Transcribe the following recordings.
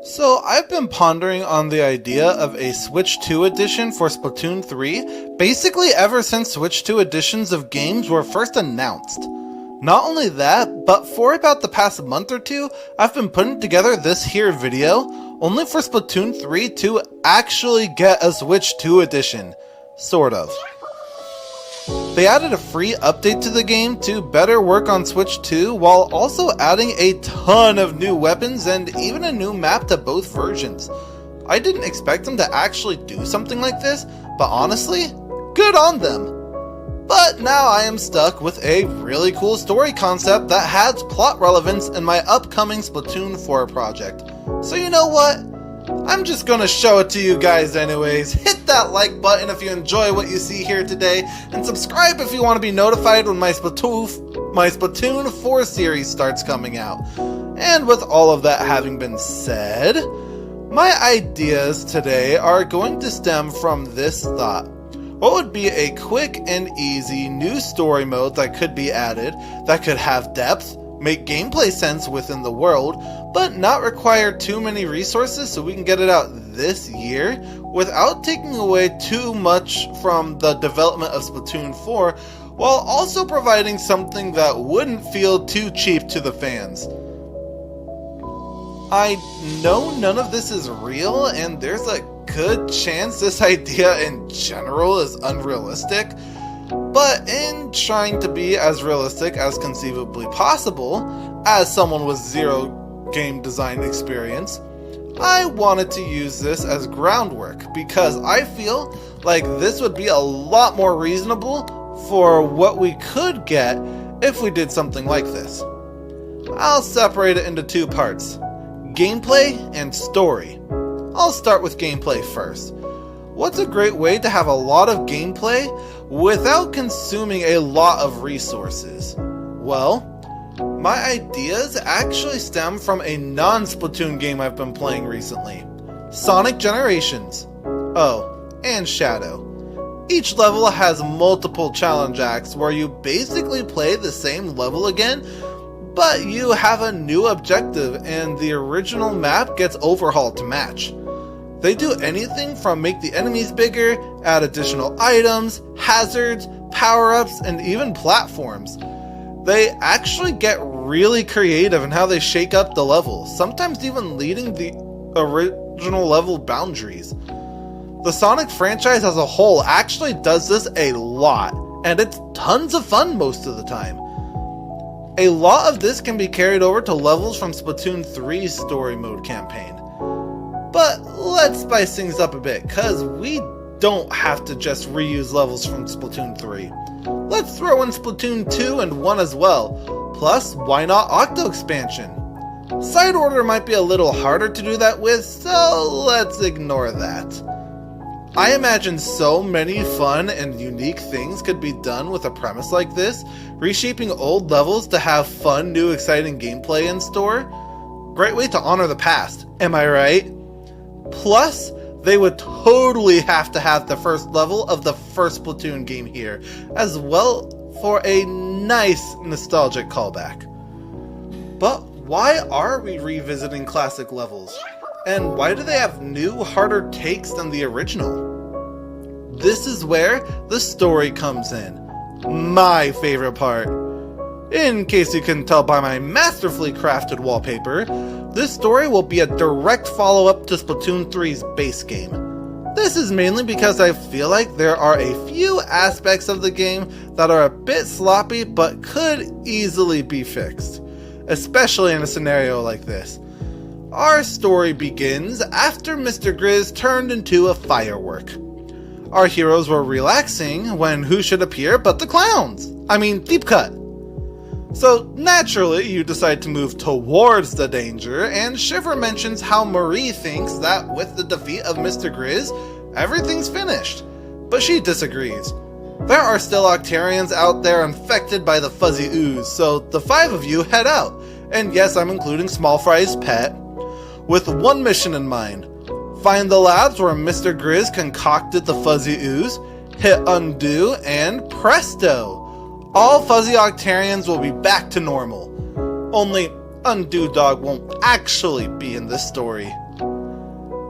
So I've been pondering on the idea of a Switch 2 edition for Splatoon 3, basically ever since Switch 2 editions of games were first announced. Not only that, but for about the past month or two, I've been putting together this here video, only for Splatoon 3 to actually get a Switch 2 edition. Sort of. They added a free update to the game to better work on Switch 2, while also adding a ton of new weapons and even a new map to both versions. I didn't expect them to actually do something like this, but honestly, good on them. But now I am stuck with a really cool story concept that has plot relevance in my upcoming Splatoon 4 project. So you know what? I'm just gonna show it to you guys anyways. Hit that like button if you enjoy what you see here today, and subscribe if you want to be notified when my Splatoon 4 series starts coming out. And with all of that having been said, my ideas today are going to stem from this thought. What would be a quick and easy new story mode that could be added, that could have depth, make gameplay sense within the world, but not require too many resources so we can get it out this year without taking away too much from the development of Splatoon 4, while also providing something that wouldn't feel too cheap to the fans. I know none of this is real, and there's a good chance this idea in general is unrealistic, but in trying to be as realistic as conceivably possible, as someone with zero game design experience, I wanted to use this as groundwork because I feel like this would be a lot more reasonable for what we could get if we did something like this. I'll separate it into two parts: gameplay and story. I'll start with gameplay first. What's a great way to have a lot of gameplay without consuming a lot of resources? Well, my ideas actually stem from a non-Splatoon game I've been playing recently, Sonic Generations. Oh, and Shadow. Each level has multiple challenge acts where you basically play the same level again, but you have a new objective and the original map gets overhauled to match. They do anything from make the enemies bigger, add additional items, hazards, power-ups, and even platforms. They actually get really creative in how they shake up the levels, sometimes even leading the original level boundaries. The Sonic franchise as a whole actually does this a lot, and it's tons of fun most of the time. A lot of this can be carried over to levels from Splatoon 3's story mode campaign. But let's spice things up a bit, cause we don't have to just reuse levels from Splatoon 3. Let's throw in Splatoon 2 and 1 as well. Plus, why not Octo Expansion? Side Order might be a little harder to do that with, so let's ignore that. I imagine so many fun and unique things could be done with a premise like this, reshaping old levels to have fun, new, exciting gameplay in store. Great way to honor the past, am I right? Plus, they would totally have to have the first level of the first Splatoon game here, as well for a nice nostalgic callback. But why are we revisiting classic levels? And why do they have new, harder takes than the original? This is where the story comes in. My favorite part. In case you couldn't tell by my masterfully crafted wallpaper, this story will be a direct follow-up to Splatoon 3's base game. This is mainly because I feel like there are a few aspects of the game that are a bit sloppy but could easily be fixed, especially in a scenario like this. Our story begins after Mr. Grizz turned into a firework. Our heroes were relaxing when who should appear but the clowns? Deep cut. So naturally, you decide to move towards the danger, and Shiver mentions how Marie thinks that with the defeat of Mr. Grizz, everything's finished. But she disagrees. There are still Octarians out there infected by the fuzzy ooze, so the 5 of you head out. And yes, I'm including Small Fry's pet, with one mission in mind. Find the labs where Mr. Grizz concocted the fuzzy ooze, hit undo, and presto! All fuzzy Octarians will be back to normal. Only Undo Dog won't actually be in this story.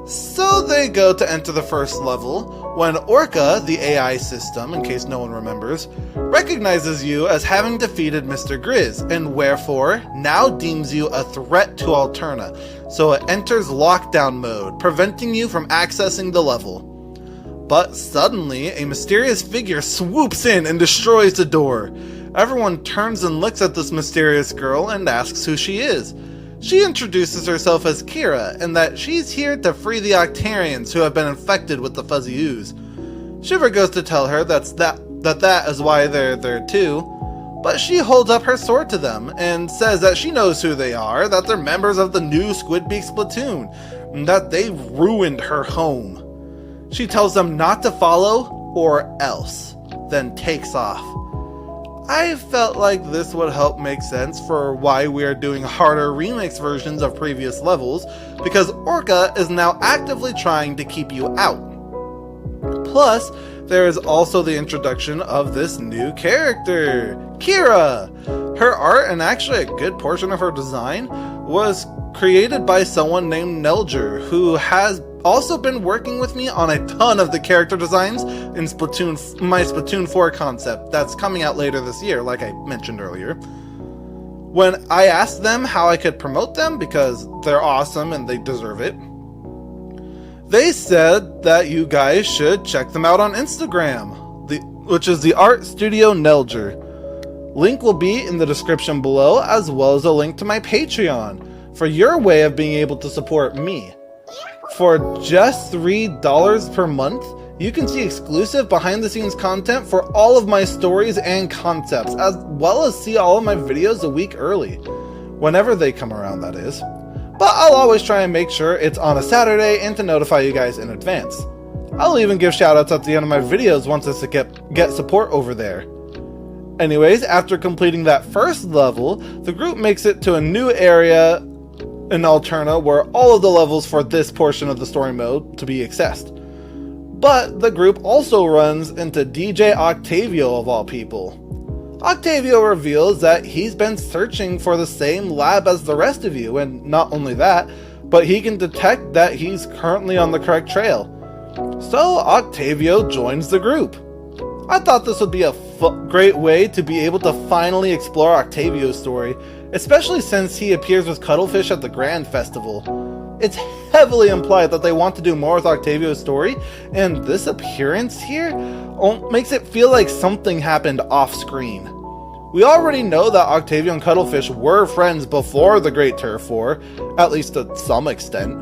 So they go to enter the first level, when Orca, the AI system, in case no one remembers, recognizes you as having defeated Mr. Grizz, and wherefore now deems you a threat to Alterna, so it enters lockdown mode, preventing you from accessing the level. But suddenly, a mysterious figure swoops in and destroys the door. Everyone turns and looks at this mysterious girl and asks who she is. She introduces herself as Kira, and that she's here to free the Octarians who have been infected with the fuzzy ooze. Shiver goes to tell her that is why they're there too, but she holds up her sword to them and says that she knows who they are, that they're members of the new Squidbeak Splatoon, and that they ruined her home. She tells them not to follow or else, then takes off. I felt like this would help make sense for why we are doing harder remix versions of previous levels, because Orca is now actively trying to keep you out. Plus, there is also the introduction of this new character, Kira! Her art, and actually a good portion of her design, was created by someone named Nelger, who has also been working with me on a ton of the character designs in my Splatoon 4 concept that's coming out later this year, like I mentioned earlier. When I asked them how I could promote them, because they're awesome and they deserve it, they said that you guys should check them out on Instagram, which is the Art Studio Nelger. Link will be in the description below, as well as a link to my Patreon, for your way of being able to support me. For just $3 per month, you can see exclusive behind-the-scenes content for all of my stories and concepts, as well as see all of my videos a week early. Whenever they come around, that is. But I'll always try and make sure it's on a Saturday and to notify you guys in advance. I'll even give shoutouts at the end of my videos once I get support over there. Anyways, after completing that first level, the group makes it to a new area in Alterna where all of the levels for this portion of the story mode to be accessed. But the group also runs into DJ Octavio of all people. Octavio reveals that he's been searching for the same lab as the rest of you, and not only that, but he can detect that he's currently on the correct trail. So Octavio joins the group. I thought this would be a great way to be able to finally explore Octavio's story, especially since he appears with Cuttlefish at the Grand Festival. It's heavily implied that they want to do more with Octavio's story, and this appearance here makes it feel like something happened off-screen. We already know that Octavio and Cuttlefish were friends before the Great Turf War, at least to some extent,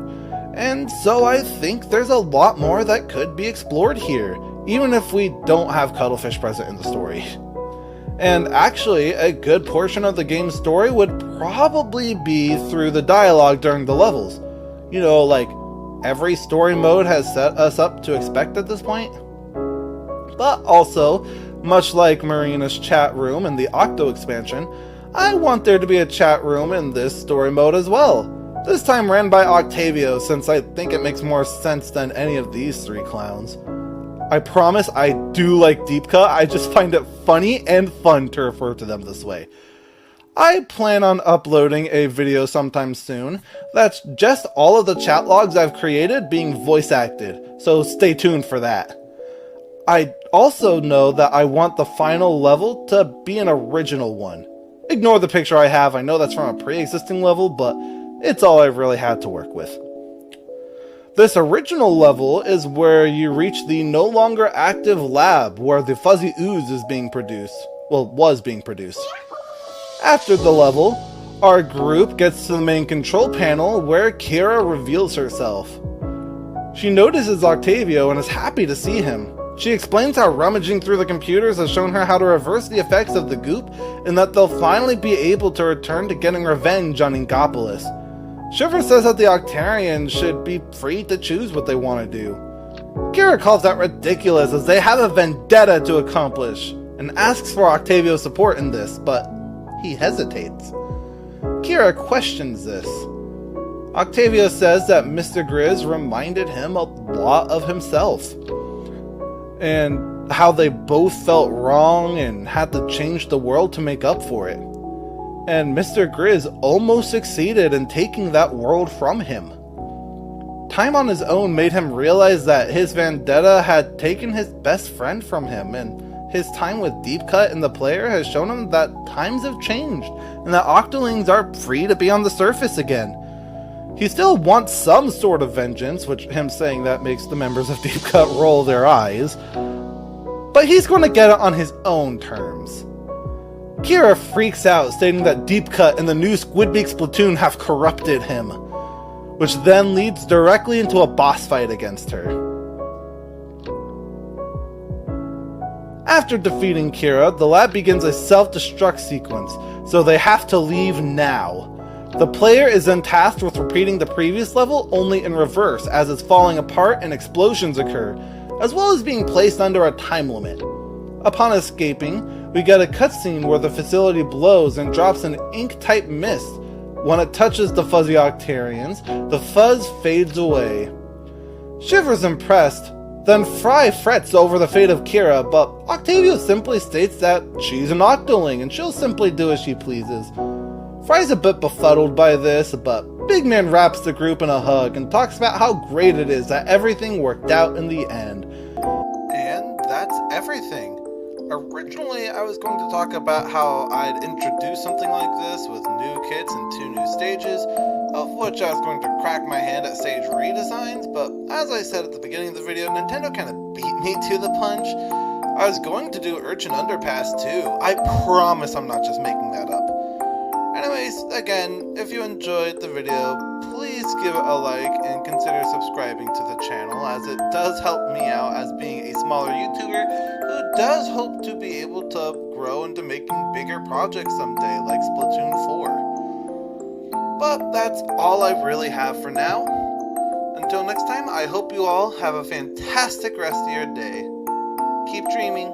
and so I think there's a lot more that could be explored here, even if we don't have Cuttlefish present in the story. And actually, a good portion of the game's story would probably be through the dialogue during the levels. You know, like every story mode has set us up to expect at this point. But also, much like Marina's chat room in the Octo expansion, I want there to be a chat room in this story mode as well. This time ran by Octavio, since I think it makes more sense than any of these three clowns. I promise I do like Deepka, I just find it funny and fun to refer to them this way. I plan on uploading a video sometime soon that's just all of the chat logs I've created being voice acted, so stay tuned for that. I also know that I want the final level to be an original one. Ignore the picture I have, I know that's from a pre-existing level, but it's all I've really had to work with. This original level is where you reach the no longer active lab where the fuzzy ooze is being produced. Well, was being produced. After the level, our group gets to the main control panel where Kira reveals herself. She notices Octavio and is happy to see him. She explains how rummaging through the computers has shown her how to reverse the effects of the goop and that they'll finally be able to return to getting revenge on Ingopolis. Shiver says that the Octarians should be free to choose what they want to do. Kira calls that ridiculous as they have a vendetta to accomplish and asks for Octavio's support in this, but he hesitates. Kira questions this. Octavio says that Mr. Grizz reminded him a lot of himself, and how they both felt wrong and had to change the world to make up for it. And Mr. Grizz almost succeeded in taking that world from him. time on his own made him realize that his vendetta had taken his best friend from him, and his time with Deep Cut and the player has shown him that times have changed, and that Octolings are free to be on the surface again. He still wants some sort of vengeance, which him saying that makes the members of Deep Cut roll their eyes, but he's going to get it on his own terms. Kira freaks out, stating that Deep Cut and the new Squidbeak Splatoon have corrupted him, which then leads directly into a boss fight against her. After defeating Kira, the lab begins a self-destruct sequence, so they have to leave now. The player is then tasked with repeating the previous level, only in reverse, as it's falling apart and explosions occur, as well as being placed under a time limit. Upon escaping, we get a cutscene where the facility blows and drops an ink-type mist. When it touches the fuzzy Octarians, the fuzz fades away. Shiver's impressed, then Fry frets over the fate of Kira, but Octavio simply states that she's an Octoling and she'll simply do as she pleases. Fry's a bit befuddled by this, but Big Man wraps the group in a hug and talks about how great it is that everything worked out in the end. And that's everything. Originally, I was going to talk about how I'd introduce something like this with new kits and 2 new stages, of which I was going to crack my hand at stage redesigns, but as I said at the beginning of the video, Nintendo kind of beat me to the punch. I was going to do Urchin Underpass too. I promise I'm not just making that up. Anyways, again, if you enjoyed the video, please give it a like and consider subscribing to the channel, as it does help me out as being a smaller YouTuber who does hope to be able to grow into making bigger projects someday, like Splatoon 4. But that's all I really have for now. Until next time, I hope you all have a fantastic rest of your day. Keep dreaming.